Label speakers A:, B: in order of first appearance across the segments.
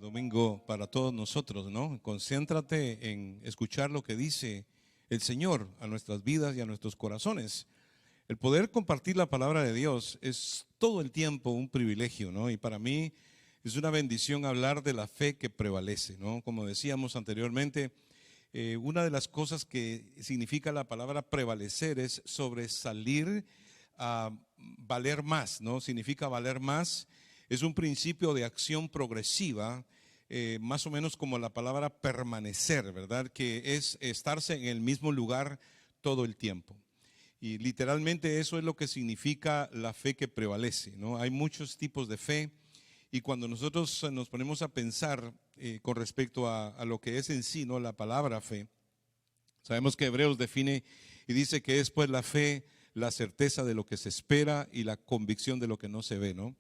A: domingo para todos nosotros, ¿no? Concéntrate en escuchar lo que dice el Señor a nuestras vidas y a nuestros corazones. El poder compartir la palabra de Dios es todo el tiempo un privilegio, ¿no? Y para mí es una bendición hablar de la fe que prevalece, ¿no? Como decíamos anteriormente, una de las cosas que significa la palabra prevalecer es sobresalir a valer más, ¿no? Significa valer más. Es un principio de acción progresiva, más o menos como la palabra permanecer, ¿verdad? Que es estarse en el mismo lugar todo el tiempo. Y literalmente eso es lo que significa la fe que prevalece, ¿no? Hay muchos tipos de fe y cuando nosotros nos ponemos a pensar con respecto a lo que es en sí, ¿no? La palabra fe, sabemos que Hebreos define y dice que es pues la fe, la certeza de lo que se espera y la convicción de lo que no se ve, ¿no?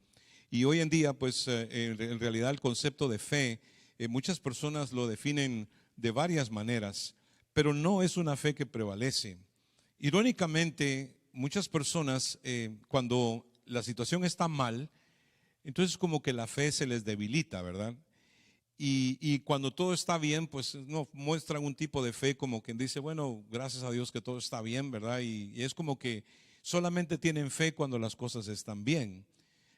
A: Y hoy en día, pues en realidad el concepto de fe, muchas personas lo definen de varias maneras, pero no es una fe que prevalece. Irónicamente, muchas personas, cuando la situación está mal, entonces como que la fe se les debilita, ¿verdad? Y cuando todo está bien, pues no muestran un tipo de fe como quien dice, bueno, gracias a Dios que todo está bien, ¿verdad? Y es como que solamente tienen fe cuando las cosas están bien.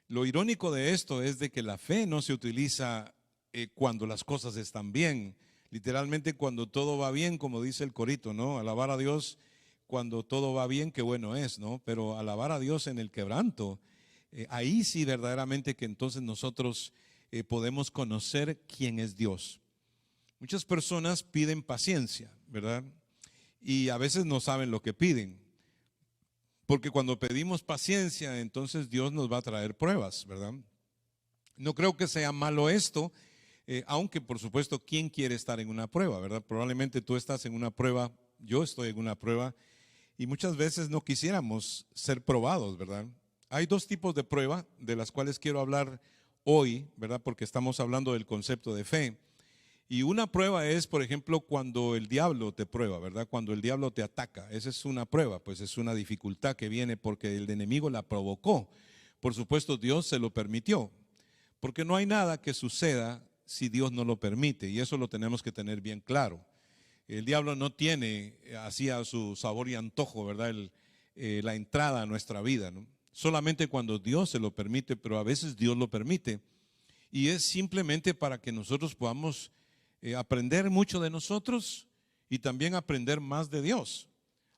A: Lo irónico de esto es de que la fe no se utiliza cuando las cosas están bien. Literalmente cuando todo va bien, como dice el corito, ¿no? Alabar a Dios cuando todo va bien, qué bueno es, ¿no? Pero alabar a Dios en el quebranto, ahí sí verdaderamente que entonces nosotros podemos conocer quién es Dios. Muchas personas piden paciencia, ¿verdad? Y a veces no saben lo que piden. Porque cuando pedimos paciencia, entonces Dios nos va a traer pruebas, ¿verdad? No creo que sea malo esto, aunque por supuesto, ¿quién quiere estar en una prueba, verdad? Probablemente tú estás en una prueba, yo estoy en una prueba, y muchas veces no quisiéramos ser probados, ¿verdad? Hay dos tipos de prueba de las cuales quiero hablar hoy, ¿verdad? Porque estamos hablando del concepto de fe. Y una prueba es, por ejemplo, cuando el diablo te prueba, ¿verdad? Cuando el diablo te ataca. Esa es una prueba, pues es una dificultad que viene porque el enemigo la provocó. Por supuesto, Dios se lo permitió. Porque no hay nada que suceda si Dios no lo permite. Y eso lo tenemos que tener bien claro. El diablo no tiene así a su sabor y antojo, ¿verdad? La entrada a nuestra vida, ¿no? Solamente cuando Dios se lo permite, pero a veces Dios lo permite. Y es simplemente para que nosotros podamos aprender mucho de nosotros y también aprender más de Dios.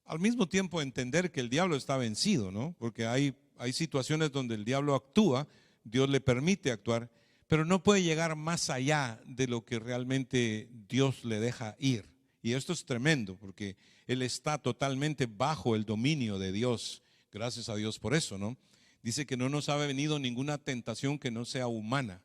A: Al mismo tiempo entender que el diablo está vencido, ¿no? Porque hay situaciones donde el diablo actúa, Dios le permite actuar, pero no puede llegar más allá de lo que realmente Dios le deja ir. Y esto es tremendo porque él está totalmente bajo el dominio de Dios. Gracias a Dios por eso, ¿no? Dice que no nos ha venido ninguna tentación que no sea humana.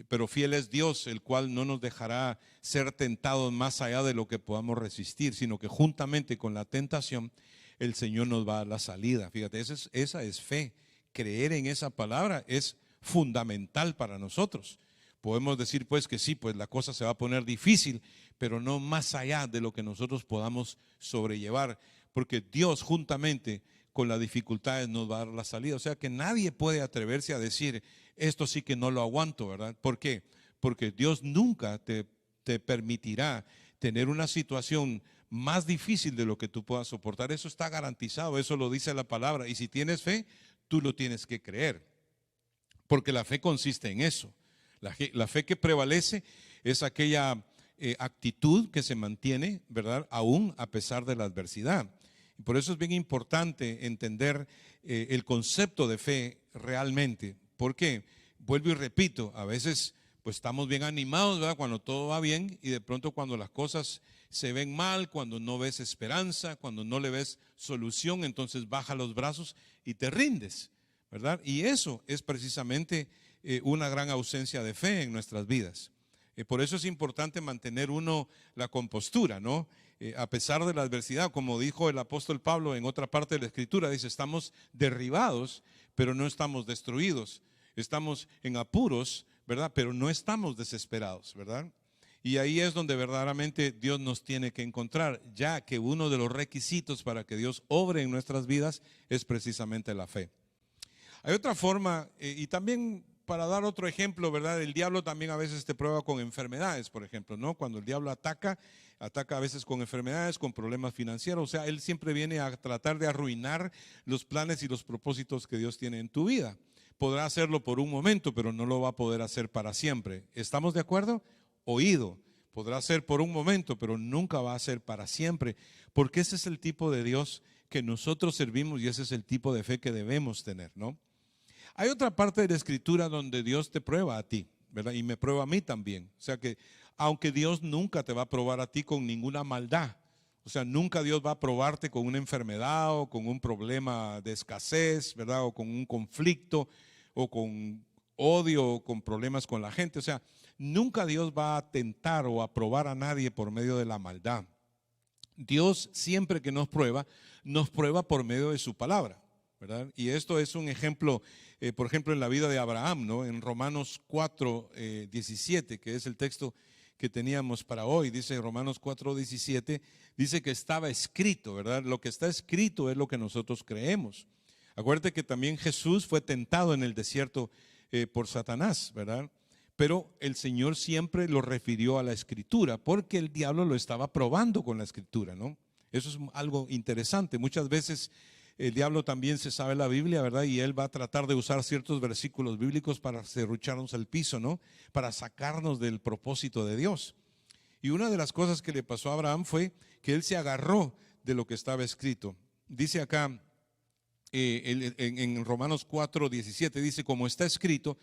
A: Pero fiel es Dios, el cual no nos dejará ser tentados más allá de lo que podamos resistir, sino que juntamente con la tentación, el Señor nos va a dar la salida. Fíjate, esa es fe. Creer en esa palabra es fundamental para nosotros. Podemos decir pues que sí, pues la cosa se va a poner difícil, pero no más allá de lo que nosotros podamos sobrellevar, porque Dios juntamente con las dificultades nos va a dar la salida. O sea que nadie puede atreverse a decir, esto sí que no lo aguanto, ¿verdad? ¿Por qué? Porque Dios nunca te permitirá tener una situación más difícil de lo que tú puedas soportar. Eso está garantizado, eso lo dice la palabra. Y si tienes fe, tú lo tienes que creer. Porque la fe consiste en eso. La fe que prevalece es aquella actitud que se mantiene, ¿verdad? Aún a pesar de la adversidad. Y por eso es bien importante entender el concepto de fe realmente. Porque, vuelvo y repito, a veces pues estamos bien animados, ¿verdad? Cuando todo va bien y de pronto cuando las cosas se ven mal, cuando no ves esperanza, cuando no le ves solución, entonces baja los brazos y te rindes, ¿verdad? Y eso es precisamente una gran ausencia de fe en nuestras vidas. Por eso es importante mantener uno la compostura, ¿no? A pesar de la adversidad, como dijo el apóstol Pablo en otra parte de la escritura, dice, estamos derribados, pero no estamos destruidos. Estamos en apuros, ¿verdad? Pero no estamos desesperados, ¿verdad? Y ahí es donde verdaderamente Dios nos tiene que encontrar, ya que uno de los requisitos para que Dios obre en nuestras vidas es precisamente la fe. Hay otra forma, y también para dar otro ejemplo, ¿verdad? El diablo también a veces te prueba con enfermedades, por ejemplo, ¿no? Cuando el diablo ataca a veces con enfermedades, con problemas financieros. O sea, él siempre viene a tratar de arruinar los planes y los propósitos que Dios tiene en tu vida. Podrá hacerlo por un momento, pero no lo va a poder hacer para siempre. ¿Estamos de acuerdo? Oído. Podrá ser por un momento, pero nunca va a ser para siempre, porque ese es el tipo de Dios que nosotros servimos y ese es el tipo de fe que debemos tener, ¿no? Hay otra parte de la Escritura donde Dios te prueba a ti, ¿verdad? Y me prueba a mí también. O sea que aunque Dios nunca te va a probar a ti con ninguna maldad, o sea, nunca Dios va a probarte con una enfermedad o con un problema de escasez, ¿verdad? O con un conflicto o con odio o con problemas con la gente. O sea, nunca Dios va a tentar o a probar a nadie por medio de la maldad. Dios siempre que nos prueba por medio de su palabra, ¿verdad? Y esto es un ejemplo, por ejemplo, en la vida de Abraham, ¿no? En Romanos 4, 17, que es el texto que teníamos para hoy, dice Romanos 4, 17, dice que estaba escrito, ¿verdad? Lo que está escrito es lo que nosotros creemos. Acuérdate que también Jesús fue tentado en el desierto por Satanás, ¿verdad? Pero el Señor siempre lo refirió a la Escritura, porque el diablo lo estaba probando con la Escritura, ¿no? Eso es algo interesante. Muchas veces el diablo también se sabe la Biblia, ¿verdad? Y él va a tratar de usar ciertos versículos bíblicos para serrucharnos al piso, ¿no? Para sacarnos del propósito de Dios. Y una de las cosas que le pasó a Abraham fue que él se agarró de lo que estaba escrito. Dice acá en Romanos 4, 17, dice, como está escrito,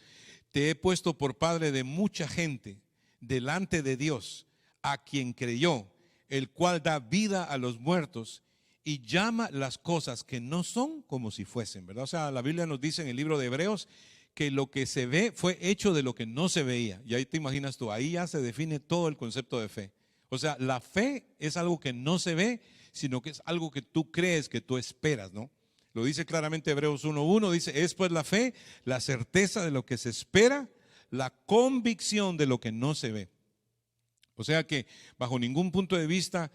A: te he puesto por padre de mucha gente delante de Dios, a quien creyó, el cual da vida a los muertos y llama las cosas que no son como si fuesen, ¿verdad? O sea, la Biblia nos dice en el libro de Hebreos que lo que se ve fue hecho de lo que no se veía. Y ahí te imaginas tú, ahí ya se define todo el concepto de fe. O sea, la fe es algo que no se ve, sino que es algo que tú crees, que tú esperas, ¿no? Lo dice claramente Hebreos 1:1, dice, es pues la fe, la certeza de lo que se espera, la convicción de lo que no se ve. O sea que bajo ningún punto de vista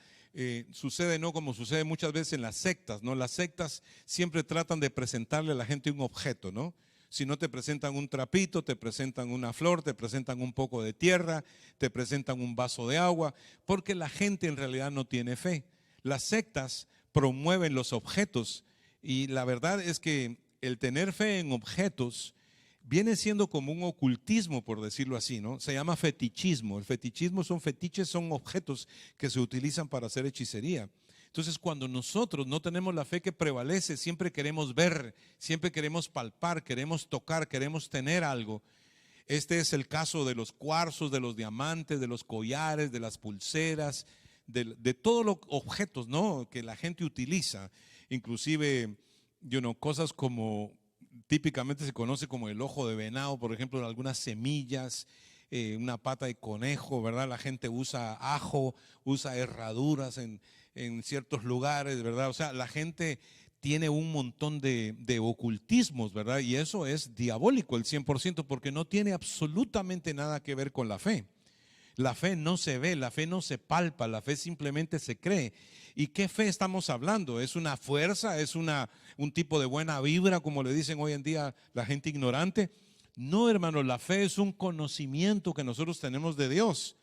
A: sucede no como sucede muchas veces en las sectas, ¿no? Las sectas siempre tratan de presentarle a la gente un objeto, ¿no? Si no te presentan un trapito, te presentan una flor, te presentan un poco de tierra, te presentan un vaso de agua, porque la gente en realidad no tiene fe. Las sectas promueven los objetos. Y la verdad es que el tener fe en objetos viene siendo como un ocultismo, por decirlo así, ¿no? Se llama fetichismo. El fetichismo son fetiches, son objetos que se utilizan para hacer hechicería. Entonces, cuando nosotros no tenemos la fe que prevalece, siempre queremos ver, siempre queremos palpar, queremos tocar, queremos tener algo. Este es el caso de los cuarzos, de los diamantes, de los collares, de las pulseras, de todos los objetos, ¿no? Que la gente utiliza. Inclusive, cosas como típicamente se conoce como el ojo de venado, por ejemplo, algunas semillas, una pata de conejo, ¿verdad? La gente usa ajo, usa herraduras en ciertos lugares, ¿verdad? O sea, la gente tiene un montón de ocultismos, ¿verdad? Y eso es diabólico, el 100%, porque no tiene absolutamente nada que ver con la fe. La fe no se ve, la fe no se palpa, la fe simplemente se cree. ¿Y qué fe estamos hablando? ¿Es una fuerza? ¿Es un tipo de buena vibra, como le dicen hoy en día la gente ignorante? No, hermano, la fe es un conocimiento que nosotros tenemos de Dios.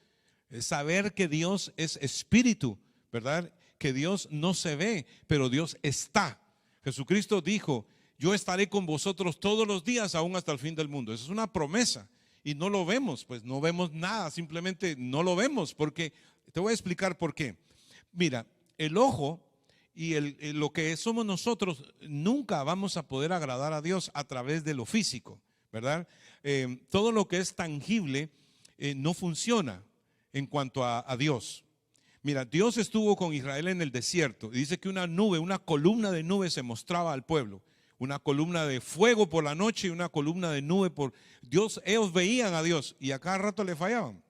A: Es saber que Dios es espíritu, ¿verdad? Que Dios no se ve, pero Dios está. Jesucristo dijo, yo estaré con vosotros todos los días, aún hasta el fin del mundo. Esa es una promesa. Y no lo vemos, pues no vemos nada, simplemente no lo vemos, porque te voy a explicar por qué. Mira, el ojo y lo que somos nosotros, nunca vamos a poder agradar a Dios a través de lo físico, ¿verdad? Todo lo que es tangible no funciona en cuanto a Dios. Mira, Dios estuvo con Israel en el desierto y dice que una nube, una columna de nube se mostraba al pueblo. Una columna de fuego por la noche y una columna de nube por Dios. Ellos veían a Dios y a cada rato le fallaban.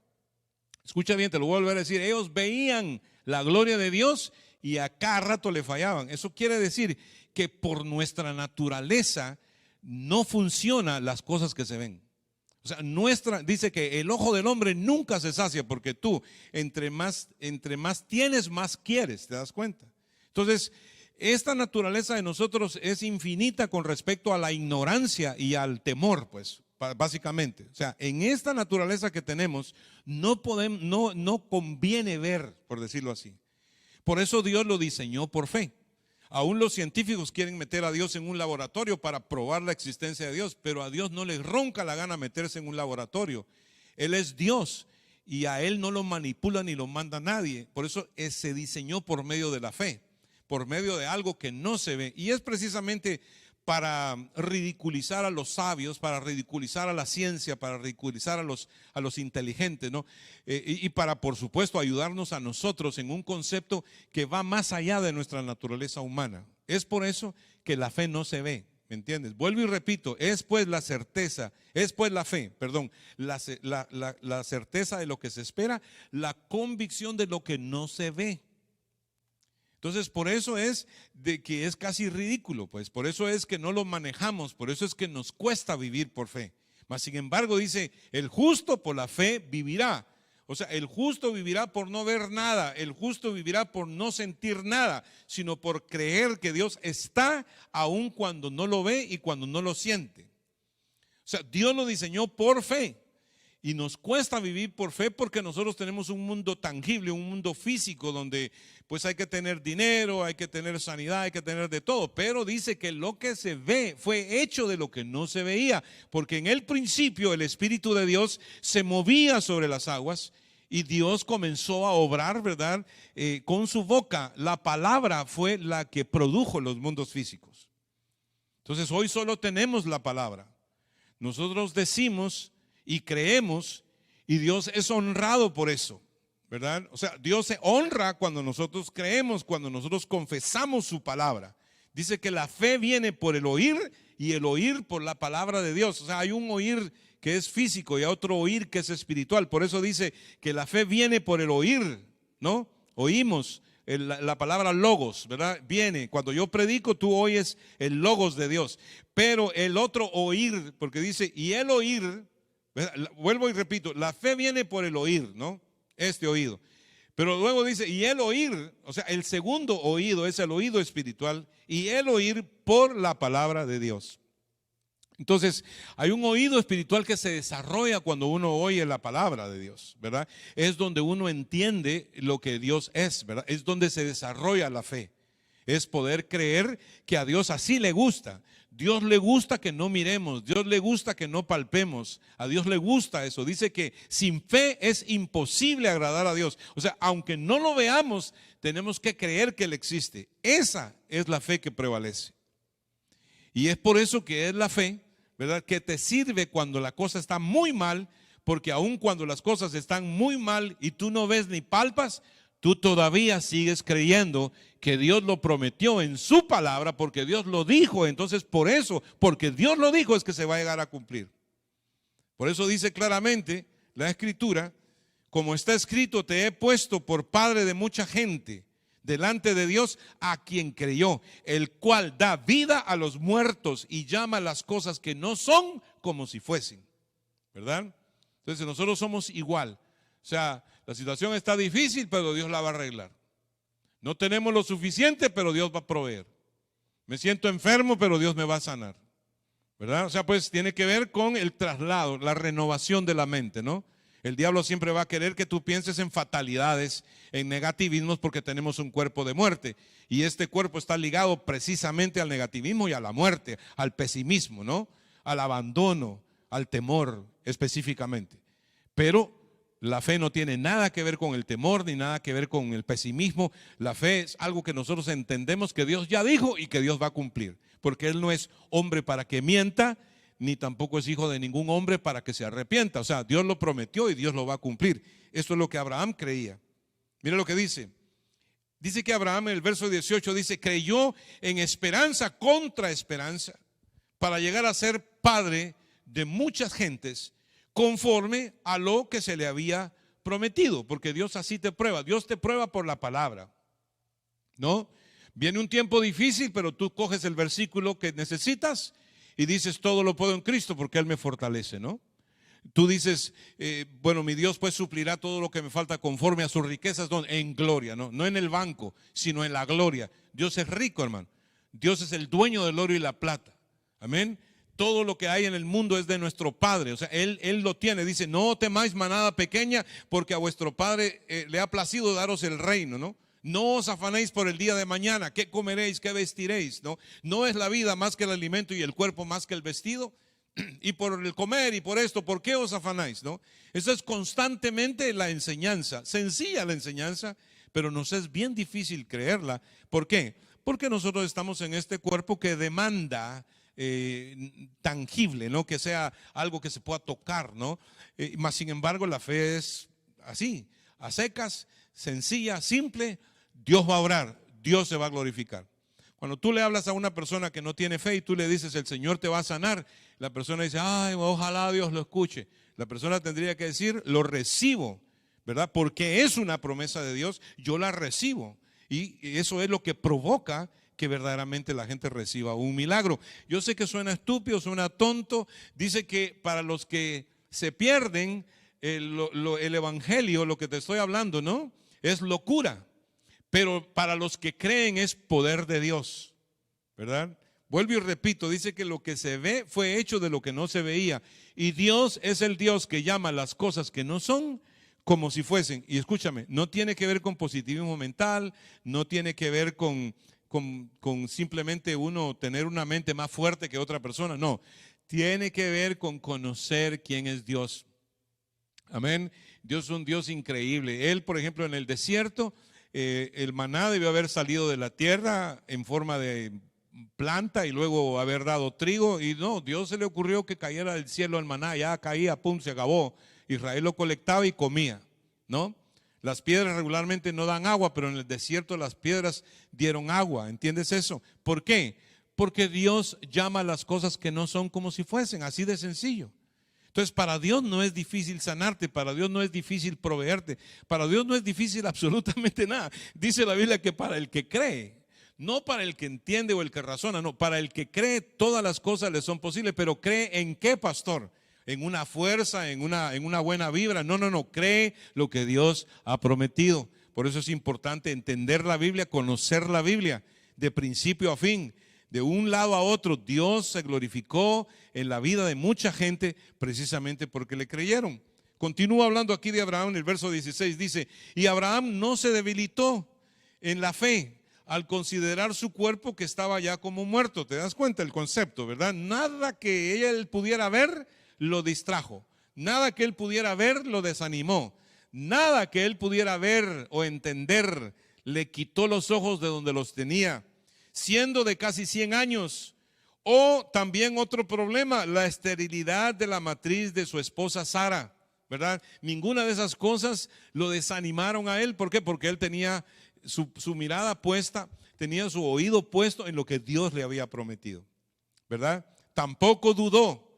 A: Escucha bien, te lo voy a volver a decir. Ellos veían la gloria de Dios y a cada rato le fallaban. Eso quiere decir que por nuestra naturaleza no funcionan las cosas que se ven. O sea, dice que el ojo del hombre nunca se sacia, porque tú entre más tienes, más quieres, ¿te das cuenta? Entonces, esta naturaleza de nosotros es infinita con respecto a la ignorancia y al temor, pues, básicamente. O sea, en esta naturaleza que tenemos, no conviene ver, por decirlo así. Por eso Dios lo diseñó por fe. Aún los científicos quieren meter a Dios en un laboratorio para probar la existencia de Dios, pero a Dios no le ronca la gana meterse en un laboratorio. Él es Dios y a Él no lo manipula ni lo manda nadie. Por eso se diseñó por medio de la fe, por medio de algo que no se ve. Y es precisamente para ridiculizar a los sabios, para ridiculizar a la ciencia, para ridiculizar a los inteligentes, ¿no? Y para, por supuesto, ayudarnos a nosotros en un concepto que va más allá de nuestra naturaleza humana. Es por eso que la fe no se ve, ¿me entiendes? Vuelvo y repito, es pues la certeza, es pues la fe, perdón, la certeza de lo que se espera, la convicción de lo que no se ve. Entonces, por eso es de que es casi ridículo, pues por eso es que no lo manejamos, por eso es que nos cuesta vivir por fe. Mas sin embargo dice, el justo por la fe vivirá. O sea, el justo vivirá por no ver nada, el justo vivirá por no sentir nada, sino por creer que Dios está aun cuando no lo ve y cuando no lo siente. O sea, Dios lo diseñó por fe. Y nos cuesta vivir por fe porque nosotros tenemos un mundo tangible, un mundo físico donde pues hay que tener dinero, hay que tener sanidad, hay que tener de todo. Pero dice que lo que se ve fue hecho de lo que no se veía. Porque en el principio el Espíritu de Dios se movía sobre las aguas y Dios comenzó a obrar, ¿verdad? Con su boca. La palabra fue la que produjo los mundos físicos. Entonces hoy solo tenemos la palabra. Nosotros decimos y creemos, y Dios es honrado por eso, ¿verdad? O sea, Dios se honra cuando nosotros creemos, cuando nosotros confesamos su palabra. Dice que la fe viene por el oír y el oír por la palabra de Dios. O sea, hay un oír que es físico y otro oír que es espiritual. Por eso dice que la fe viene por el oír, ¿no? Oímos la palabra logos, ¿verdad? Viene, cuando yo predico, tú oyes el logos de Dios. Pero el otro oír, porque dice, y el oír, vuelvo y repito, la fe viene por el oír, ¿no? Este oído. Pero luego dice, y el oír, o sea, el segundo oído es el oído espiritual, y el oír por la palabra de Dios. Entonces, hay un oído espiritual que se desarrolla cuando uno oye la palabra de Dios, ¿verdad? Es donde uno entiende lo que Dios es, ¿verdad? Es donde se desarrolla la fe. Es poder creer que a Dios así le gusta. Dios le gusta que no miremos, Dios le gusta que no palpemos, a Dios le gusta eso. Dice que sin fe es imposible agradar a Dios. O sea, aunque no lo veamos, tenemos que creer que Él existe. Esa es la fe que prevalece. Y es por eso que es la fe, ¿verdad?, que te sirve cuando la cosa está muy mal, porque aun cuando las cosas están muy mal y tú no ves ni palpas, tú todavía sigues creyendo que Dios lo prometió en su palabra, porque Dios lo dijo. Entonces por eso, porque Dios lo dijo, es que se va a llegar a cumplir. Por eso dice claramente la Escritura, como está escrito, te he puesto por padre de mucha gente delante de Dios a quien creyó, el cual da vida a los muertos y llama las cosas que no son como si fuesen, ¿verdad? Entonces nosotros somos igual. O sea, la situación está difícil, pero Dios la va a arreglar. No tenemos lo suficiente, pero Dios va a proveer. Me siento enfermo, pero Dios me va a sanar, ¿verdad? O sea, pues tiene que ver con el traslado, la renovación de la mente, ¿no? El diablo siempre va a querer que tú pienses en fatalidades, en negativismos, porque tenemos un cuerpo de muerte. Y este cuerpo está ligado precisamente al negativismo y a la muerte, al pesimismo, ¿no? Al abandono, al temor específicamente. Pero la fe no tiene nada que ver con el temor ni nada que ver con el pesimismo. La fe es algo que nosotros entendemos que Dios ya dijo y que Dios va a cumplir. Porque Él no es hombre para que mienta, ni tampoco es hijo de ningún hombre para que se arrepienta. O sea, Dios lo prometió y Dios lo va a cumplir. Esto es lo que Abraham creía. Mira lo que dice. Dice que Abraham en el verso 18 dice, creyó en esperanza contra esperanza para llegar a ser padre de muchas gentes, conforme a lo que se le había prometido, porque Dios así te prueba. Dios te prueba por la palabra, ¿no? Viene un tiempo difícil, pero tú coges el versículo que necesitas y dices, todo lo puedo en Cristo porque Él me fortalece, ¿no? Tú dices, bueno, mi Dios pues suplirá todo lo que me falta conforme a sus riquezas, en gloria, ¿no? No en el banco, sino en la gloria. Dios es rico, hermano. Dios es el dueño del oro y la plata. Amén. todo lo que hay en el mundo es de nuestro Padre. O sea, Él lo tiene. Dice, no temáis manada pequeña, porque a vuestro Padre le ha placido daros el reino, ¿no? No os afanéis por el día de mañana, qué comeréis, qué vestiréis, ¿no? No es la vida más que el alimento y el cuerpo más que el vestido. Y por el comer y por esto, ¿por qué os afanáis, no? Eso es constantemente la enseñanza, sencilla la enseñanza, pero nos es bien difícil creerla. ¿Por qué? Porque nosotros estamos en este cuerpo que demanda tangible, ¿no? Que sea algo que se pueda tocar, ¿no? Mas sin embargo la fe es así, a secas, sencilla, simple. Dios va a obrar, Dios se va a glorificar. Cuando tú le hablas a una persona que no tiene fe y tú le dices, el Señor te va a sanar, la persona dice, ay, ojalá Dios lo escuche. La persona tendría que decir, lo recibo, ¿verdad? Porque es una promesa de Dios, yo la recibo. Y eso es lo que provoca que verdaderamente la gente reciba un milagro. Yo sé que suena estúpido, suena tonto. Dice que para los que se pierden, el evangelio, lo que te estoy hablando, ¿no? Es locura. Pero para los que creen es poder de Dios, ¿verdad? Vuelvo y repito, dice que lo que se ve fue hecho de lo que no se veía. Y Dios es el Dios que llama las cosas que no son como si fuesen. Y escúchame, no tiene que ver con positivismo mental, no tiene que ver con simplemente uno tener una mente más fuerte que otra persona. No, tiene que ver con conocer quién es Dios. Amén. Dios es un Dios increíble. Él, por ejemplo, en el desierto, el maná debió haber salido de la tierra en forma de planta y luego haber dado trigo, y no, Dios se le ocurrió que cayera del cielo el maná, ya caía, pum, se acabó. Israel lo colectaba y comía, ¿no? Las piedras regularmente no dan agua, pero en el desierto las piedras dieron agua, ¿entiendes eso? ¿Por qué? Porque Dios llama las cosas que no son como si fuesen, así de sencillo. Entonces, para Dios no es difícil sanarte, para Dios no es difícil proveerte, para Dios no es difícil absolutamente nada. Dice la Biblia que para el que cree, no para el que entiende o el que razona, no, para el que cree todas las cosas le son posibles. Pero ¿cree en qué, pastor? ¿En una fuerza, en una buena vibra? No, cree lo que Dios ha prometido. Por eso es importante entender la Biblia, conocer la Biblia de principio a fin. De un lado a otro, Dios se glorificó en la vida de mucha gente precisamente porque le creyeron. Continúa hablando aquí de Abraham en el verso 16, dice, y Abraham no se debilitó en la fe al considerar su cuerpo que estaba ya como muerto. ¿Te das cuenta el concepto, verdad? Nada que él pudiera ver lo distrajo, nada que él pudiera ver lo desanimó, nada que él pudiera ver o entender le quitó los ojos de donde los tenía, siendo de casi 100 años. O también otro problema, la esterilidad de la matriz de su esposa Sara, ¿verdad? Ninguna de esas cosas lo desanimaron a él. ¿Por qué? Porque él tenía su mirada puesta, tenía su oído puesto en lo que Dios le había prometido, ¿verdad? Tampoco dudó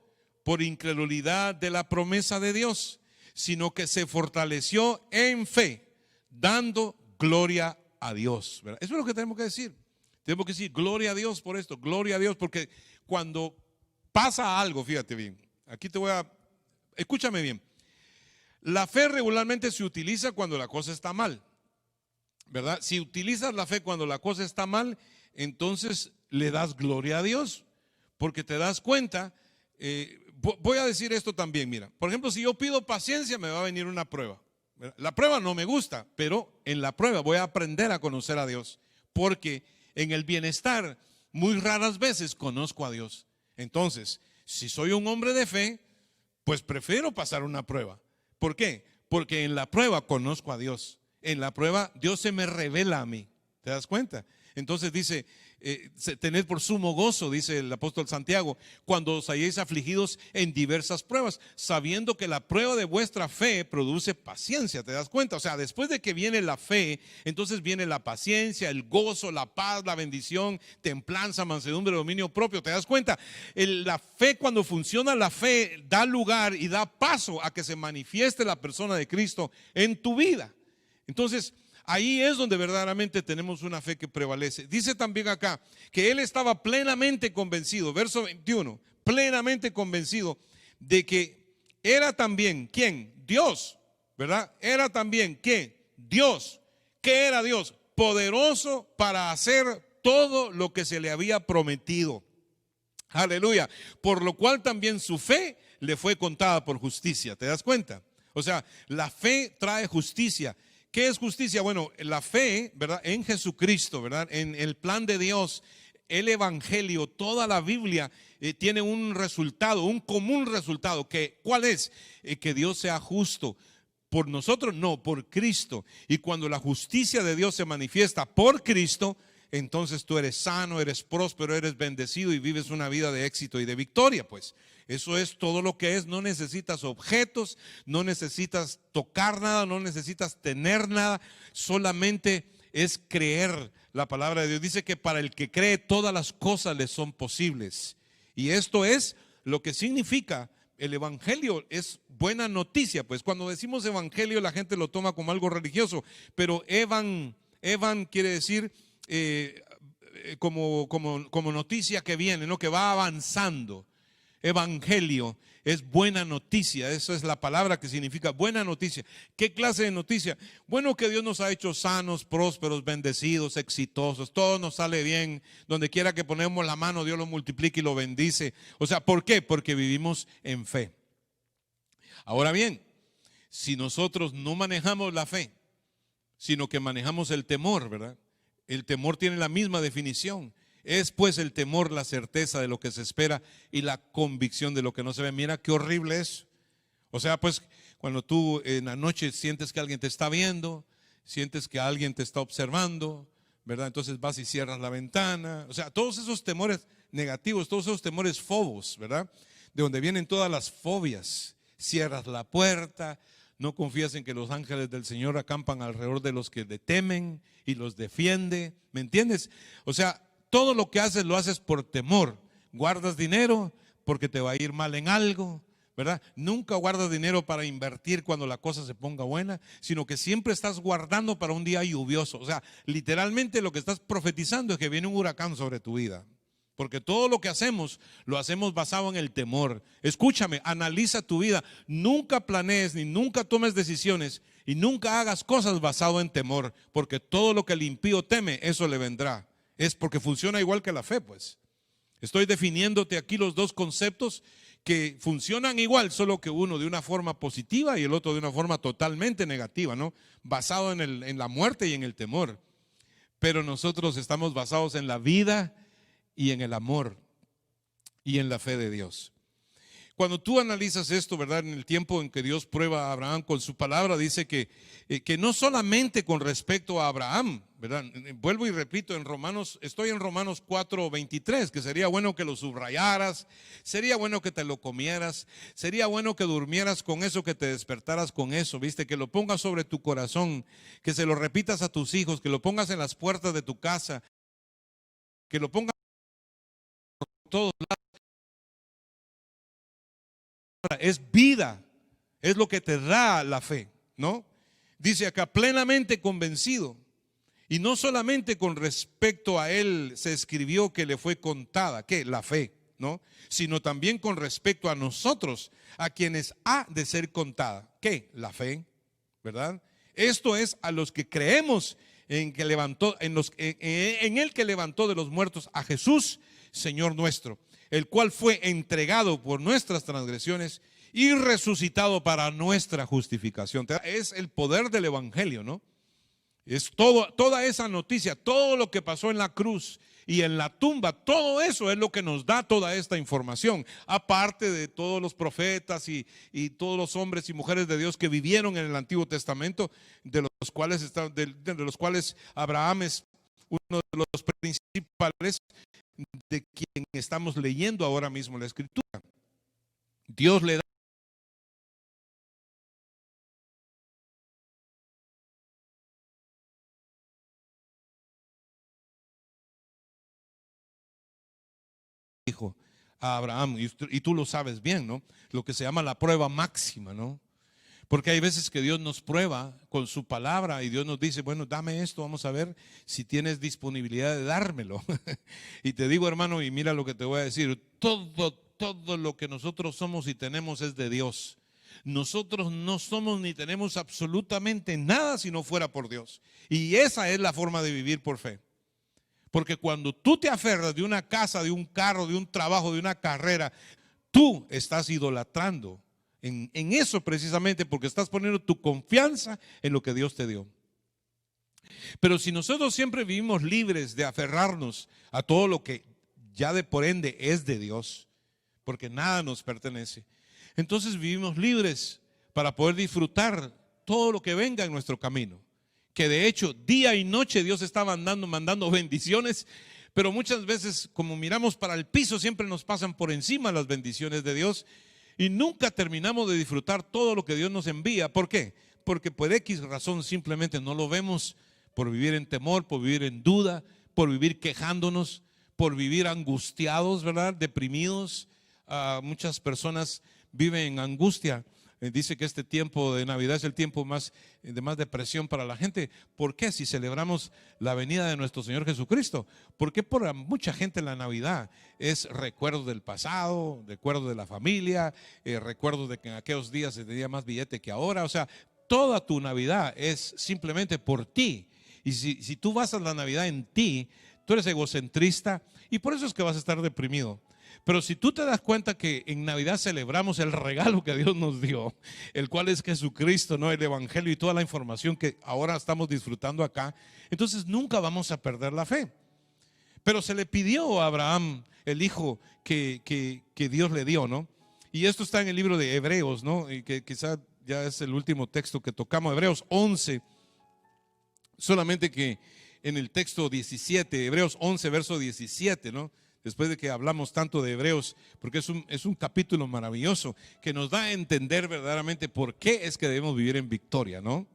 A: por incredulidad de la promesa de Dios, sino que se fortaleció en fe, dando gloria a Dios, ¿verdad? Eso es lo que tenemos que decir. Tenemos que decir gloria a Dios por esto, gloria a Dios, porque cuando pasa algo, fíjate bien, aquí escúchame bien, la fe regularmente se utiliza cuando la cosa está mal, ¿verdad? Si utilizas la fe cuando la cosa está mal, entonces le das gloria a Dios, porque te das cuenta. Voy a decir esto también, mira, por ejemplo, si yo pido paciencia, me va a venir una prueba. La prueba no me gusta, pero en la prueba voy a aprender a conocer a Dios, porque en el bienestar muy raras veces conozco a Dios. Entonces, si soy un hombre de fe, pues prefiero pasar una prueba. ¿Por qué? Porque en la prueba conozco a Dios. En la prueba Dios se me revela a mí. ¿Te das cuenta? Entonces dice, tened por sumo gozo, dice el apóstol Santiago, cuando os halléis afligidos en diversas pruebas, sabiendo que la prueba de vuestra fe produce paciencia. ¿Te das cuenta? O sea, después de que viene la fe, entonces viene la paciencia, el gozo, la paz, la bendición, templanza, mansedumbre, dominio propio. ¿Te das cuenta? La fe, cuando funciona la fe, da lugar y da paso a que se manifieste la persona de Cristo en tu vida. Entonces, ahí es donde verdaderamente tenemos una fe que prevalece. Dice también acá que él estaba plenamente convencido, verso 21, plenamente convencido de que era también, ¿quién? Dios, ¿verdad? Era también, ¿qué? Dios. ¿Qué era Dios? Poderoso para hacer todo lo que se le había prometido. Aleluya. Por lo cual también su fe le fue contada por justicia. ¿Te das cuenta? O sea, la fe trae justicia. ¿Qué es justicia? Bueno, la fe, ¿verdad? En Jesucristo, ¿verdad? En el plan de Dios, el Evangelio, toda la Biblia tiene un resultado, un común resultado. ¿Cuál es? Que Dios sea justo. Por nosotros no, por Cristo. Y cuando la justicia de Dios se manifiesta por Cristo, entonces tú eres sano, eres próspero, eres bendecido y vives una vida de éxito y de victoria. Pues eso es todo lo que es. No necesitas objetos, no necesitas tocar nada, no necesitas tener nada, solamente es creer la palabra de Dios. Dice que para el que cree todas las cosas le son posibles. Y esto es lo que significa el evangelio. Es buena noticia. Pues cuando decimos evangelio la gente lo toma como algo religioso, pero evan quiere decir como noticia que viene, ¿no? Que va avanzando. Evangelio es buena noticia. Esa es la palabra que significa buena noticia. ¿Qué clase de noticia? Bueno, que Dios nos ha hecho sanos, prósperos, bendecidos, exitosos. Todo nos sale bien. Donde quiera que ponemos la mano, Dios lo multiplica y lo bendice. O sea, ¿por qué? Porque vivimos en fe. Ahora bien, si nosotros no manejamos la fe, sino que manejamos el temor, ¿verdad? El temor tiene la misma definición. Es pues el temor la certeza de lo que se espera y la convicción de lo que no se ve. Mira qué horrible es. O sea, pues cuando tú en la noche sientes que alguien te está viendo, sientes que alguien te está observando, ¿verdad? Entonces vas y cierras la ventana. O sea, todos esos temores negativos, todos esos temores fobos, ¿verdad? De donde vienen todas las fobias. Cierras la puerta, no confías en que los ángeles del Señor acampan alrededor de los que le temen y los defiende. ¿Me entiendes? O sea, todo lo que haces lo haces por temor. Guardas dinero porque te va a ir mal en algo, ¿verdad? Nunca guardas dinero para invertir cuando la cosa se ponga buena, sino que siempre estás guardando para un día lluvioso. O sea, literalmente lo que estás profetizando es que viene un huracán sobre tu vida. Porque todo lo que hacemos, lo hacemos basado en el temor. Escúchame, analiza tu vida. Nunca planees ni nunca tomes decisiones y nunca hagas cosas basado en temor. Porque todo lo que el impío teme, eso le vendrá. Es porque funciona igual que la fe, pues. Estoy definiéndote aquí los dos conceptos que funcionan igual, solo que uno de una forma positiva y el otro de una forma totalmente negativa, ¿no? Basado en la muerte y en el temor. Pero nosotros estamos basados en la vida y en el amor y en la fe de Dios. Cuando tú analizas esto, ¿verdad? En el tiempo en que Dios prueba a Abraham con su palabra, dice que no solamente con respecto a Abraham, ¿verdad? Vuelvo y repito, estoy en Romanos 4:23, que sería bueno que lo subrayaras, sería bueno que te lo comieras, sería bueno que durmieras con eso, que te despertaras con eso, ¿viste? Que lo pongas sobre tu corazón, que se lo repitas a tus hijos, que lo pongas en las puertas de tu casa, que lo pongas por todos lados. Es vida, es lo que te da la fe, ¿no? Dice acá, plenamente convencido. Y no solamente con respecto a él se escribió que le fue contada, ¿qué? La fe, ¿no? Sino también con respecto a nosotros, a quienes ha de ser contada, ¿qué? La fe, ¿verdad? Esto es a los que creemos en el que levantó de los muertos a Jesús, Señor nuestro, el cual fue entregado por nuestras transgresiones y resucitado para nuestra justificación. Es el poder del evangelio, ¿no? Es toda esa noticia, todo lo que pasó en la cruz y en la tumba, todo eso es lo que nos da toda esta información, aparte de todos los profetas y todos los hombres y mujeres de Dios que vivieron en el Antiguo Testamento, de los cuales Abraham es uno de los principales, de quien estamos leyendo ahora mismo la Escritura. Dios le da hijo a Abraham, y tú lo sabes bien, ¿no? Lo que se llama la prueba máxima, ¿no? Porque hay veces que Dios nos prueba con su palabra y Dios nos dice, bueno, dame esto, vamos a ver si tienes disponibilidad de dármelo. Y te digo, hermano, y mira lo que te voy a decir, todo lo que nosotros somos y tenemos es de Dios. Nosotros no somos ni tenemos absolutamente nada si no fuera por Dios. Y esa es la forma de vivir por fe. Porque cuando tú te aferras de una casa, de un carro, de un trabajo, de una carrera, tú estás idolatrando en eso precisamente, porque estás poniendo tu confianza en lo que Dios te dio. Pero si nosotros siempre vivimos libres de aferrarnos a todo lo que ya de por ende es de Dios, porque nada nos pertenece, entonces vivimos libres para poder disfrutar todo lo que venga en nuestro camino. Que de hecho día y noche Dios está mandando bendiciones, pero muchas veces como miramos para el piso siempre nos pasan por encima las bendiciones de Dios y nunca terminamos de disfrutar todo lo que Dios nos envía. ¿Por qué? Porque por X razón simplemente no lo vemos, por vivir en temor, por vivir en duda, por vivir quejándonos, por vivir angustiados, ¿verdad? Deprimidos. Muchas personas viven en angustia. Dice que este tiempo de Navidad es el tiempo de más depresión para la gente. ¿Por qué? Si celebramos la venida de nuestro Señor Jesucristo. ¿Por qué para mucha gente la Navidad es recuerdo del pasado, recuerdo de la familia, recuerdo de que en aquellos días se tenía más billete que ahora? O sea, toda tu Navidad es simplemente por ti. Y si tú basas la Navidad en ti, tú eres egocentrista y por eso es que vas a estar deprimido. Pero si tú te das cuenta que en Navidad celebramos el regalo que Dios nos dio, el cual es Jesucristo, ¿no? El Evangelio y toda la información que ahora estamos disfrutando acá, entonces nunca vamos a perder la fe. Pero se le pidió a Abraham el hijo que Dios le dio, ¿no? Y esto está en el libro de Hebreos, ¿no? Y que quizá ya es el último texto que tocamos, Hebreos 11, solamente que en el texto 17, Hebreos 11, verso 17, ¿no? Después de que hablamos tanto de Hebreos, porque es un capítulo maravilloso que nos da a entender verdaderamente por qué es que debemos vivir en victoria, ¿no?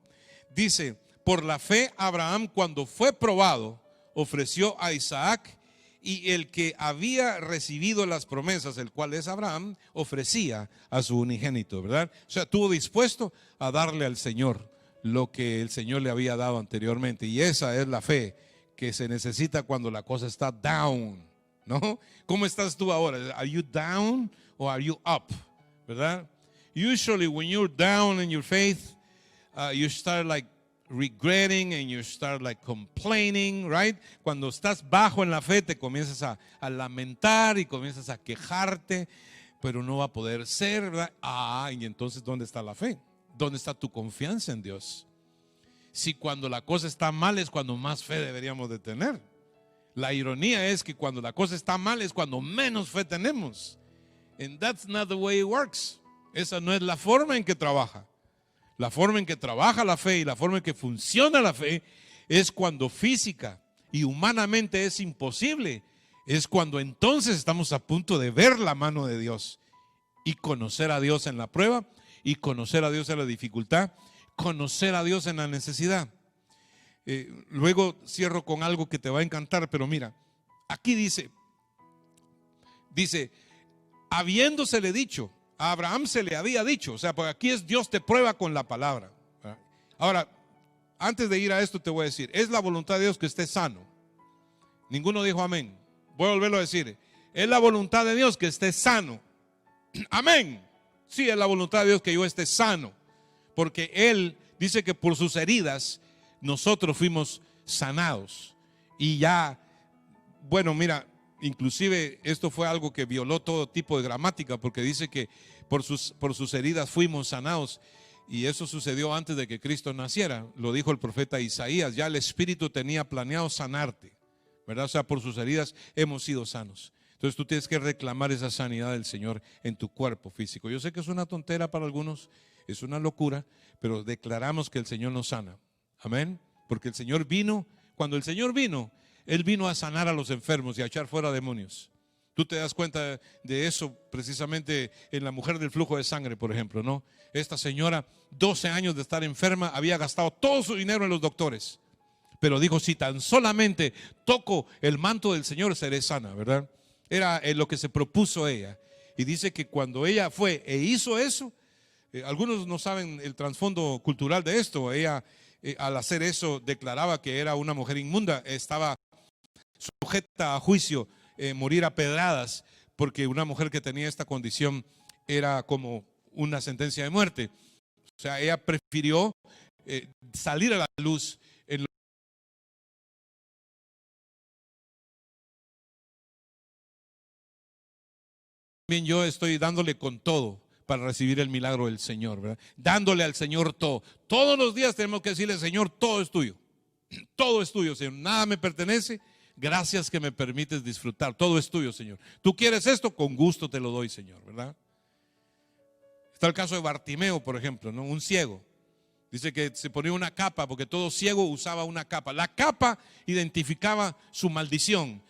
A: Dice, por la fe Abraham cuando fue probado ofreció a Isaac, y el que había recibido las promesas, el cual es Abraham, ofrecía a su unigénito, ¿verdad? O sea, estuvo dispuesto a darle al Señor lo que el Señor le había dado anteriormente, y esa es la fe que se necesita cuando la cosa está down, ¿no? ¿Cómo estás tú ahora? ¿Are you down or are you up? ¿Verdad? Usually when you're down in your faith, you start like regretting and you start like complaining, right? Cuando estás bajo en la fe te comienzas a lamentar y comienzas a quejarte, pero no va a poder ser, ¿verdad? Y entonces ¿dónde está la fe? ¿Dónde está tu confianza en Dios? Si cuando la cosa está mal es cuando más fe deberíamos de tener. La ironía es que cuando la cosa está mal es cuando menos fe tenemos. And that's not the way it works. Esa no es la forma en que trabaja. La forma en que trabaja la fe y la forma en que funciona la fe es cuando física y humanamente es imposible. Es cuando entonces estamos a punto de ver la mano de Dios y conocer a Dios en la prueba y conocer a Dios en la dificultad, conocer a Dios en la necesidad. Luego cierro con algo que te va a encantar, pero mira, aquí dice, habiéndosele dicho, a Abraham se le había dicho, o sea, porque aquí es Dios te prueba con la palabra. Ahora, antes de ir a esto te voy a decir, es la voluntad de Dios que esté sano. Ninguno dijo amén. Voy a volverlo a decir, es la voluntad de Dios que esté sano. Amén. Sí, es la voluntad de Dios que yo esté sano, porque Él dice que por sus heridas nosotros fuimos sanados. Y ya, bueno, mira, inclusive esto fue algo que violó todo tipo de gramática, porque dice que por sus heridas fuimos sanados. Y eso sucedió antes de que Cristo naciera. Lo dijo el profeta Isaías. Ya el Espíritu tenía planeado sanarte, ¿verdad? O sea, por sus heridas hemos sido sanos. Entonces tú tienes que reclamar esa sanidad del Señor en tu cuerpo físico. Yo sé que es una tontera para algunos, es una locura, pero declaramos que el Señor nos sana. Amén. Porque el Señor vino, cuando el Señor vino, Él vino a sanar a los enfermos y a echar fuera demonios. Tú te das cuenta de eso precisamente en la mujer del flujo de sangre, por ejemplo, ¿no? Esta señora, 12 años de estar enferma, había gastado todo su dinero en los doctores. Pero dijo, si tan solamente toco el manto del Señor, seré sana, ¿verdad? Era lo que se propuso ella. Y dice que cuando ella fue e hizo eso, algunos no saben el trasfondo cultural de esto. Ella, al hacer eso, declaraba que era una mujer inmunda, estaba sujeta a juicio, morir a pedradas, porque una mujer que tenía esta condición era como una sentencia de muerte. O sea, ella prefirió salir a la luz yo estoy dándole con todo para recibir el milagro del Señor, ¿verdad? Dándole al Señor todo. Todos los días tenemos que decirle, Señor, todo es tuyo. Todo es tuyo, Señor. Nada me pertenece. Gracias que me permites disfrutar. Todo es tuyo, Señor. Tú quieres esto, con gusto te lo doy, Señor, ¿verdad? Está el caso de Bartimeo, por ejemplo, ¿no? Un ciego. Dice que se ponía una capa, porque todo ciego usaba una capa. La capa identificaba su maldición.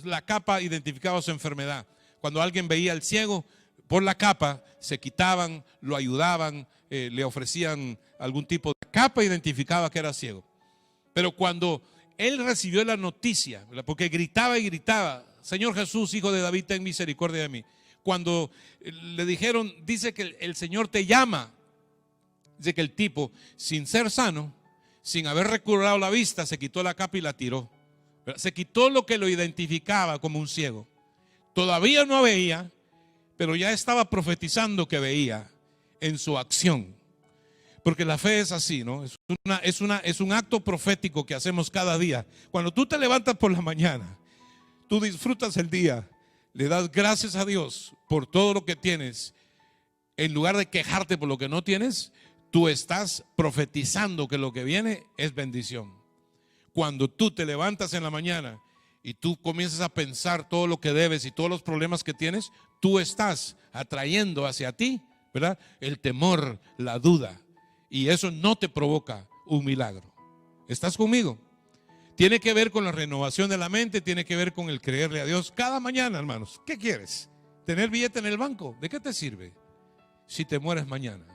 A: La capa identificaba su enfermedad. Cuando alguien veía al ciego, por la capa se quitaban, lo ayudaban, le ofrecían algún tipo de capa, identificaba que era ciego. Pero cuando él recibió la noticia, porque gritaba y gritaba, Señor Jesús, Hijo de David, ten misericordia de mí. Cuando le dijeron, dice que el Señor te llama, dice que el tipo, sin ser sano, sin haber recobrado la vista, se quitó la capa y la tiró. Se quitó lo que lo identificaba como un ciego. Todavía no veía, pero ya estaba profetizando que veía en su acción. Porque la fe es así, ¿no? Es un acto profético que hacemos cada día. Cuando tú te levantas por la mañana, tú disfrutas el día, le das gracias a Dios por todo lo que tienes. En lugar de quejarte por lo que no tienes, tú estás profetizando que lo que viene es bendición. Cuando tú te levantas en la mañana y tú comienzas a pensar todo lo que debes y todos los problemas que tienes, tú estás atrayendo hacia ti, ¿verdad?, el temor, la duda. Y eso no te provoca un milagro. ¿Estás conmigo? Tiene que ver con la renovación de la mente, tiene que ver con el creerle a Dios cada mañana, hermanos. ¿Qué quieres? ¿Tener billete en el banco? ¿De qué te sirve si te mueres mañana?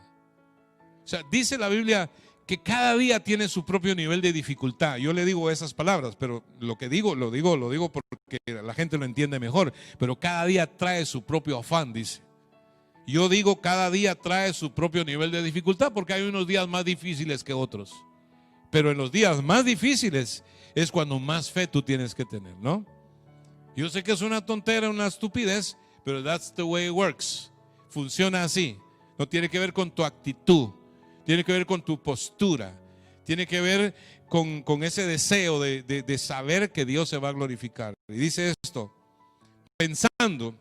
A: O sea, dice la Biblia que cada día tiene su propio nivel de dificultad. Yo le digo esas palabras, pero lo que digo, lo digo porque la gente lo entiende mejor. Pero cada día trae su propio afán, dice. Yo digo, cada día trae su propio nivel de dificultad, porque hay unos días más difíciles que otros. Pero en los días más difíciles es cuando más fe tú tienes que tener, ¿no? Yo sé que es una tontera, una estupidez, pero that's the way it works. Funciona así. No tiene que ver con tu actitud, tiene que ver con tu postura, tiene que ver con ese deseo de saber que Dios se va a glorificar. Y dice esto, pensando,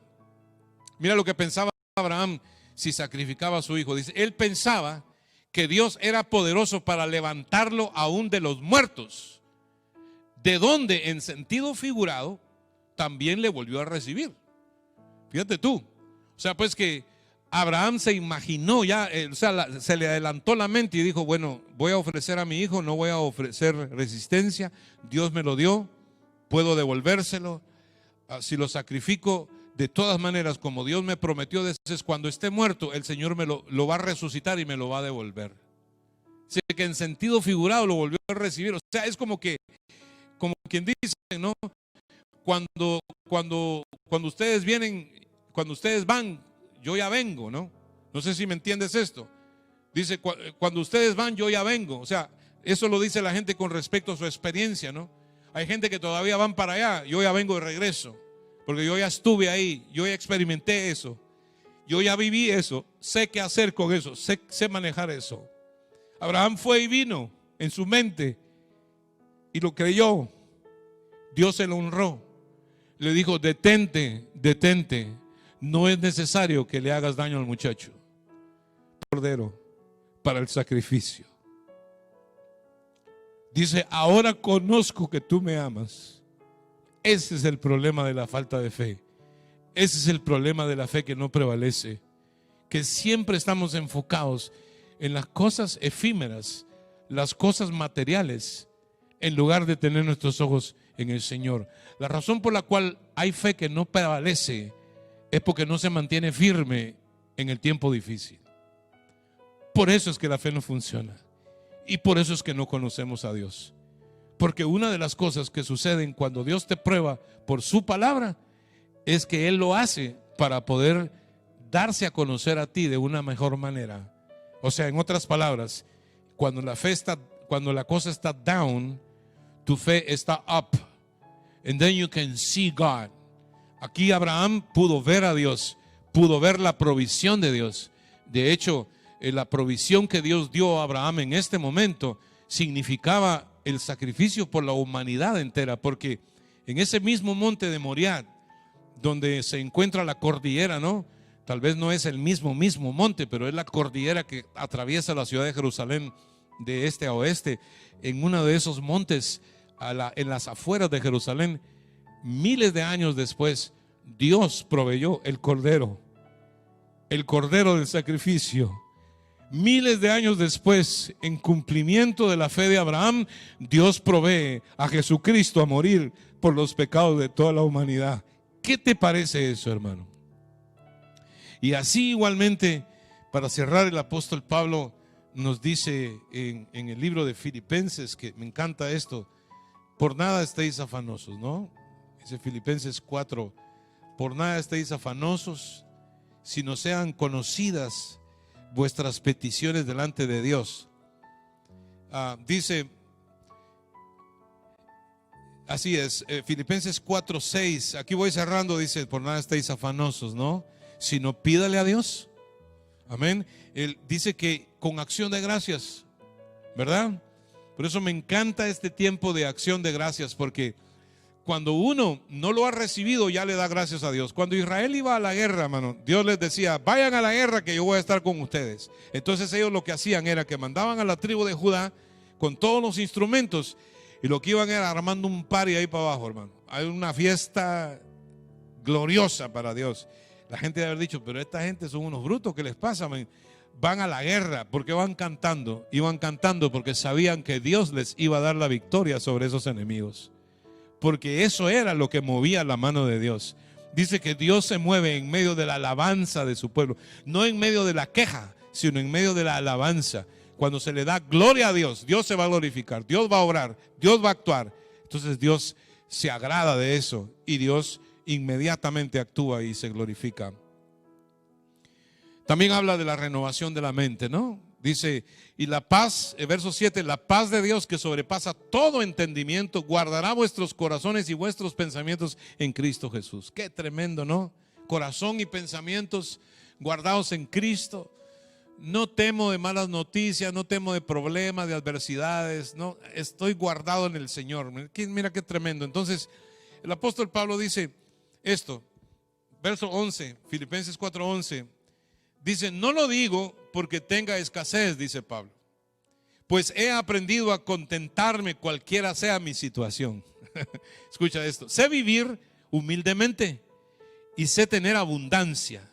A: mira lo que pensaba Abraham si sacrificaba a su hijo. Dice, él pensaba que Dios era poderoso para levantarlo aún de los muertos, de donde en sentido figurado también le volvió a recibir. Fíjate tú, o sea, pues que Abraham se imaginó ya, se le adelantó la mente y dijo, bueno, voy a ofrecer a mi hijo, no voy a ofrecer resistencia, Dios me lo dio, puedo devolvérselo, si lo sacrifico de todas maneras como Dios me prometió, entonces cuando esté muerto el Señor me lo va a resucitar y me lo va a devolver. Así que en sentido figurado lo volvió a recibir. O sea, es como quien dice, ¿no? Cuando ustedes vienen, cuando ustedes van, yo ya vengo, ¿no? No sé si me entiendes esto. Dice, cuando ustedes van, yo ya vengo. O sea, eso lo dice la gente con respecto a su experiencia, ¿no? Hay gente que todavía van para allá, yo ya vengo de regreso, porque yo ya estuve ahí, yo ya experimenté eso, yo ya viví eso, sé qué hacer con eso, sé manejar eso. Abraham fue y vino en su mente y lo creyó. Dios se lo honró. Le dijo, detente, no es necesario que le hagas daño al muchacho. Cordero para el sacrificio. Dice, ahora conozco que tú me amas. Ese es el problema de la falta de fe. Ese es el problema de la fe que no prevalece. Que siempre estamos enfocados en las cosas efímeras, las cosas materiales, en lugar de tener nuestros ojos en el Señor. La razón por la cual hay fe que no prevalece es porque no se mantiene firme en el tiempo difícil. Por eso es que la fe no funciona. Y por eso es que no conocemos a Dios. Porque una de las cosas que suceden cuando Dios te prueba por su palabra es que Él lo hace para poder darse a conocer a ti de una mejor manera. O sea, en otras palabras, cuando la cosa está down, tu fe está up. And then you can see God. Aquí Abraham pudo ver a Dios, pudo ver la provisión de Dios. De hecho, la provisión que Dios dio a Abraham en este momento significaba el sacrificio por la humanidad entera, porque en ese mismo monte de Moriah, donde se encuentra la cordillera, ¿no?, Tal vez no es el mismo monte, pero es la cordillera que atraviesa la ciudad de Jerusalén de este a oeste. En uno de esos montes, en las afueras de Jerusalén, miles de años después, Dios proveyó el cordero del sacrificio. Miles de años después, en cumplimiento de la fe de Abraham, Dios provee a Jesucristo a morir por los pecados de toda la humanidad. ¿Qué te parece eso, hermano? Y así igualmente, para cerrar, el apóstol Pablo nos dice en el libro de Filipenses, que me encanta esto: por nada estéis afanosos, ¿no? Dice Filipenses 4, por nada estéis afanosos, sino sean conocidas vuestras peticiones delante de Dios. Dice, así es, Filipenses 4:6, aquí voy cerrando, dice, por nada estéis afanosos, ¿no? Sino pídale a Dios. Amén. Él dice que con acción de gracias, ¿verdad? Por eso me encanta este tiempo de acción de gracias, porque cuando uno no lo ha recibido, ya le da gracias a Dios. Cuando Israel iba a la guerra, hermano, Dios les decía, vayan a la guerra que yo voy a estar con ustedes. Entonces ellos lo que hacían era que mandaban a la tribu de Judá con todos los instrumentos, y lo que iban era armando un party ahí para abajo, hermano. Hay una fiesta gloriosa para Dios. La gente debe haber dicho, pero esta gente son unos brutos, ¿qué les pasa, man? Van a la guerra, porque van cantando. Iban cantando porque sabían que Dios les iba a dar la victoria sobre esos enemigos, porque eso era lo que movía la mano de Dios. Dice que Dios se mueve en medio de la alabanza de su pueblo, no en medio de la queja, sino en medio de la alabanza. Cuando se le da gloria a Dios, Dios se va a glorificar, Dios va a obrar, Dios va a actuar. Entonces Dios se agrada de eso y Dios inmediatamente actúa y se glorifica. También habla de la renovación de la mente, ¿no? Dice, y la paz, verso 7, la paz de Dios que sobrepasa todo entendimiento, guardará vuestros corazones y vuestros pensamientos en Cristo Jesús. Qué tremendo, ¿no? Corazón y pensamientos guardados en Cristo. No temo de malas noticias, no temo de problemas, de adversidades, no, estoy guardado en el Señor. Mira qué tremendo. Entonces, el apóstol Pablo dice esto, verso 11, Filipenses 4:11. Dice, no lo digo porque tenga escasez, dice Pablo, pues he aprendido a contentarme cualquiera sea mi situación. Escucha esto, sé vivir humildemente y sé tener abundancia.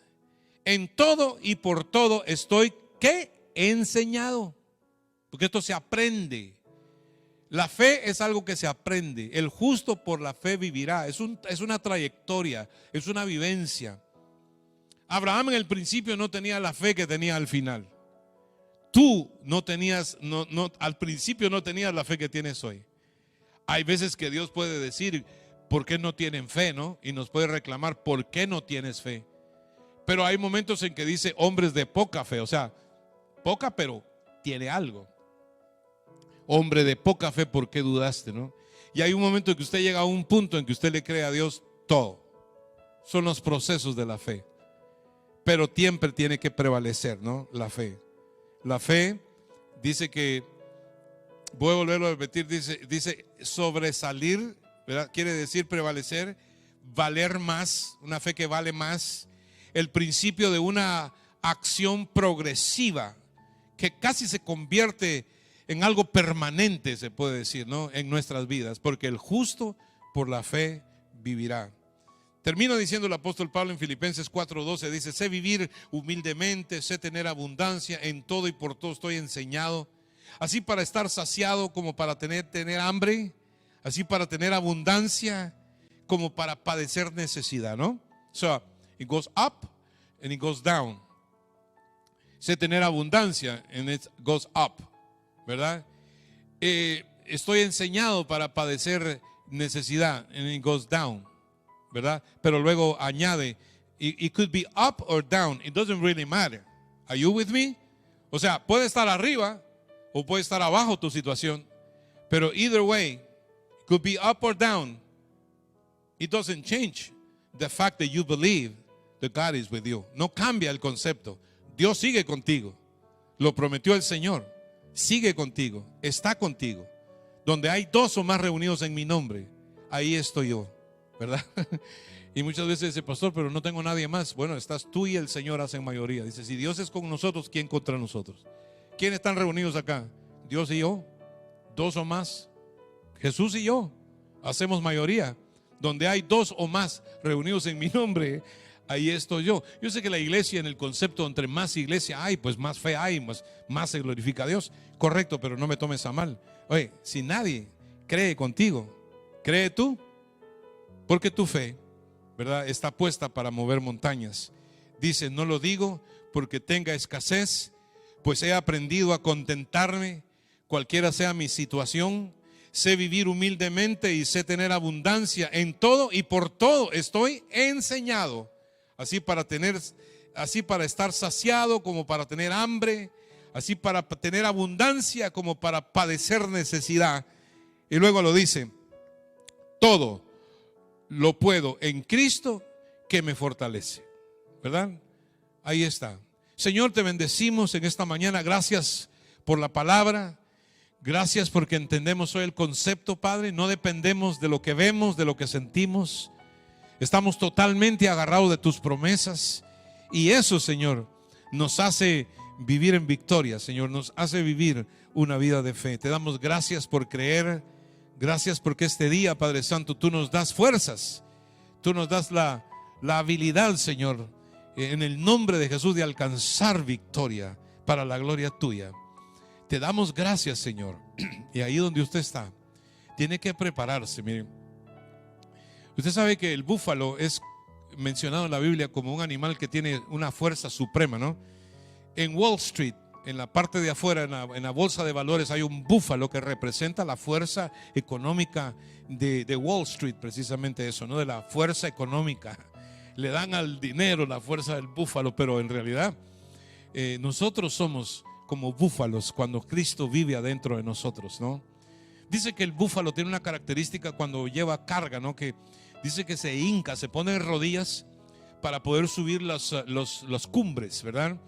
A: En todo y por todo estoy, ¿qué? Enseñado. Porque esto se aprende. La fe es algo que se aprende. El justo por la fe vivirá. Es una trayectoria, es una vivencia. Abraham en el principio no tenía la fe que tenía al final. Tú no tenías, al principio no tenías la fe que tienes hoy. Hay veces que Dios puede decir, ¿por qué no tienen fe, no? Y nos puede reclamar, ¿por qué no tienes fe? Pero hay momentos en que dice hombres de poca fe, o sea, poca pero tiene algo. Hombre de poca fe, ¿por qué dudaste, no? Y hay un momento en que usted llega a un punto en que usted le cree a Dios todo. Son los procesos de la fe. Pero siempre tiene que prevalecer, ¿no? La fe. La fe dice que, voy a volverlo a repetir, dice sobresalir, ¿verdad? Quiere decir prevalecer, valer más, una fe que vale más. El principio de una acción progresiva que casi se convierte en algo permanente, se puede decir, ¿no? En nuestras vidas, porque el justo por la fe vivirá. Termina diciendo el apóstol Pablo en Filipenses 4:12, dice, sé vivir humildemente, sé tener abundancia, en todo y por todo estoy enseñado, así para estar saciado como para tener hambre, así para tener abundancia como para padecer necesidad, ¿no? So, it goes up and it goes down. Sé tener abundancia and it goes up, ¿verdad? Estoy enseñado para padecer necesidad and it goes down, ¿verdad? Pero luego añade, it could be up or down, it doesn't really matter. Are you with me? O sea, puede estar arriba o puede estar abajo tu situación, pero either way, it could be up or down. It doesn't change the fact that you believe that God is with you. No cambia el concepto. Dios sigue contigo. Lo prometió el Señor. Sigue contigo, está contigo. Donde hay dos o más reunidos en mi nombre, ahí estoy yo, ¿verdad? Y muchas veces dice, pastor, pero no tengo nadie más. Bueno, estás tú y el Señor hacen mayoría. Dice, si Dios es con nosotros, ¿quién contra nosotros? ¿Quiénes están reunidos acá? Dios y yo, 2 o más. Jesús y yo hacemos mayoría. Donde hay 2 o más reunidos en mi nombre, ahí estoy yo. Yo sé que la iglesia, en el concepto, entre más iglesia hay, pues más fe hay, más se glorifica a Dios. Correcto, pero no me tomes a mal. Oye, si nadie cree contigo, ¿cree tú? Porque tu fe, ¿verdad?, está puesta para mover montañas. Dice, no lo digo porque tenga escasez, pues he aprendido a contentarme, cualquiera sea mi situación. Sé vivir humildemente y sé tener abundancia en todo, y por todo estoy enseñado, así para estar saciado como para tener hambre, así para tener abundancia como para padecer necesidad. Y luego lo dice, todo lo puedo en Cristo que me fortalece, ¿verdad? Ahí está. Señor, te bendecimos en esta mañana. Gracias por la palabra. Gracias porque entendemos hoy el concepto, Padre. No dependemos de lo que vemos, de lo que sentimos. Estamos totalmente agarrados de tus promesas. Y eso, Señor, nos hace vivir en victoria, Señor. Nos hace vivir una vida de fe. Te damos gracias por creer. Gracias porque este día, Padre Santo, tú nos das fuerzas. Tú nos das la habilidad, Señor, en el nombre de Jesús, de alcanzar victoria para la gloria tuya. Te damos gracias, Señor. Y ahí donde usted está, tiene que prepararse. Miren, usted sabe que el búfalo es mencionado en la Biblia como un animal que tiene una fuerza suprema, ¿no? En Wall Street, en la parte de afuera, en la bolsa de valores, hay un búfalo que representa la fuerza económica de Wall Street, precisamente eso, ¿no? De la fuerza económica. Le dan al dinero la fuerza del búfalo, pero en realidad nosotros somos como búfalos cuando Cristo vive adentro de nosotros, ¿no? Dice que el búfalo tiene una característica cuando lleva carga, ¿no? Que dice que se hinca, se pone de rodillas para poder subir las cumbres, ¿verdad?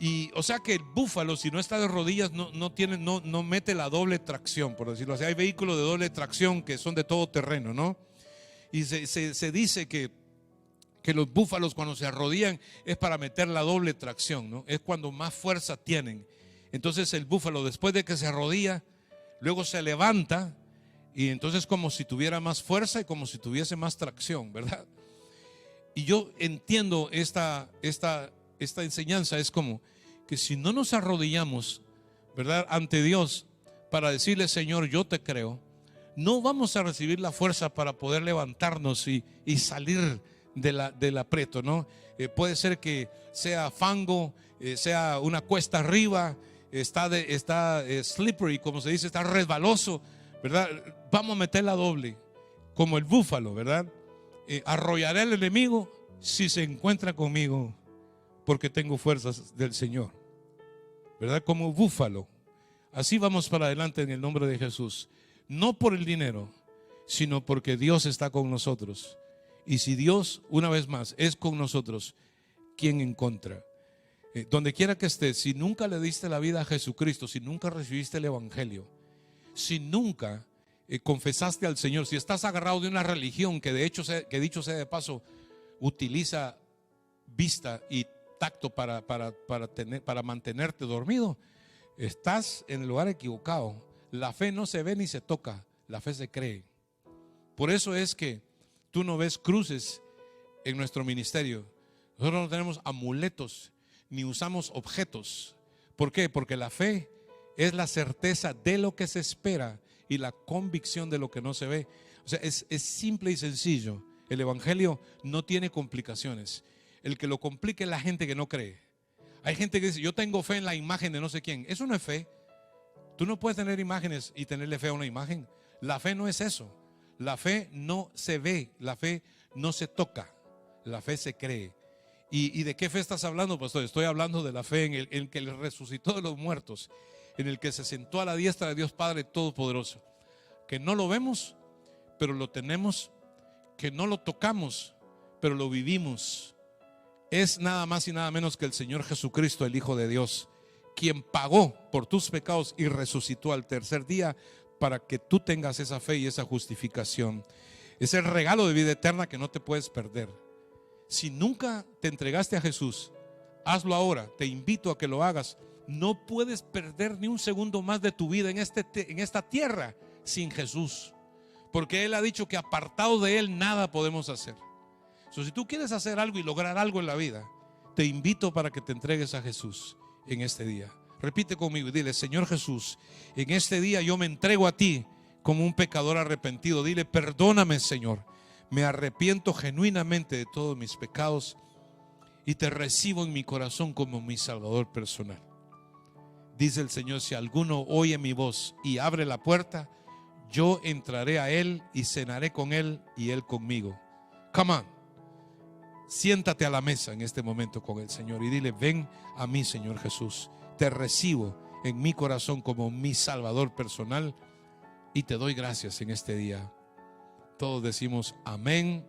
A: Y o sea que el búfalo, si no está de rodillas, no mete la doble tracción, por decirlo así. Hay vehículos de doble tracción que son de todo terreno, ¿no? Y se dice que los búfalos, cuando se arrodillan, es para meter la doble tracción, ¿no? Es cuando más fuerza tienen. Entonces el búfalo, después de que se arrodilla, luego se levanta, y entonces como si tuviera más fuerza y como si tuviese más tracción, ¿verdad? Y yo entiendo esta enseñanza. Es como que si no nos arrodillamos, ¿verdad?, ante Dios para decirle, Señor, yo te creo, no vamos a recibir la fuerza para poder levantarnos y salir del aprieto, ¿no? Puede ser que sea fango, sea una cuesta arriba, está slippery, como se dice, está resbaloso, ¿verdad? Vamos a meter la doble, como el búfalo, ¿verdad? Arrollaré al enemigo si se encuentra conmigo, porque tengo fuerzas del Señor, ¿verdad? Como búfalo. Así vamos para adelante en el nombre de Jesús. No por el dinero, sino porque Dios está con nosotros. Y si Dios, una vez más, es con nosotros, ¿quién en contra? Donde quiera que estés, si nunca le diste la vida a Jesucristo, si nunca recibiste el Evangelio, si nunca confesaste al Señor, si estás agarrado de una religión que de hecho, que dicho sea de paso, utiliza vista y tacto para mantenerte dormido, estás en el lugar equivocado. La fe no se ve ni se toca, la fe se cree. Por eso es que tú no ves cruces en nuestro ministerio. Nosotros no tenemos amuletos ni usamos objetos. ¿Por qué? Porque la fe es la certeza de lo que se espera y la convicción de lo que no se ve. O sea, es simple y sencillo. El Evangelio no tiene complicaciones. El que lo complique es la gente que no cree. Hay gente que dice, yo tengo fe en la imagen de no sé quién. Eso no es fe. Tú no puedes tener imágenes y tenerle fe a una imagen. La fe no es eso. La fe no se ve, la fe no se toca, la fe se cree. ¿Y de qué fe estás hablando, pastor? Estoy hablando de la fe en el que le resucitó de los muertos, en el que se sentó a la diestra de Dios Padre Todopoderoso. Que no lo vemos, pero lo tenemos, que no lo tocamos, pero lo vivimos. Es nada más y nada menos que el Señor Jesucristo, el Hijo de Dios, quien pagó por tus pecados y resucitó al tercer día, para que tú tengas esa fe y esa justificación. Es el regalo de vida eterna que no te puedes perder. Si nunca te entregaste a Jesús, hazlo ahora. Te invito a que lo hagas. No puedes perder ni un segundo más de tu vida en esta tierra sin Jesús, porque Él ha dicho que apartado de Él nada podemos hacer. Si tú quieres hacer algo y lograr algo en la vida, te invito para que te entregues a Jesús en este día. Repite conmigo y dile: Señor Jesús, en este día yo me entrego a ti como un pecador arrepentido. Dile: perdóname, Señor, me arrepiento genuinamente de todos mis pecados y te recibo en mi corazón como mi Salvador personal. Dice el Señor: si alguno oye mi voz y abre la puerta, yo entraré a él y cenaré con él y él conmigo. Come on, siéntate a la mesa en este momento con el Señor y dile: ven a mí, Señor Jesús, te recibo en mi corazón como mi Salvador personal y te doy gracias en este día. Todos decimos amén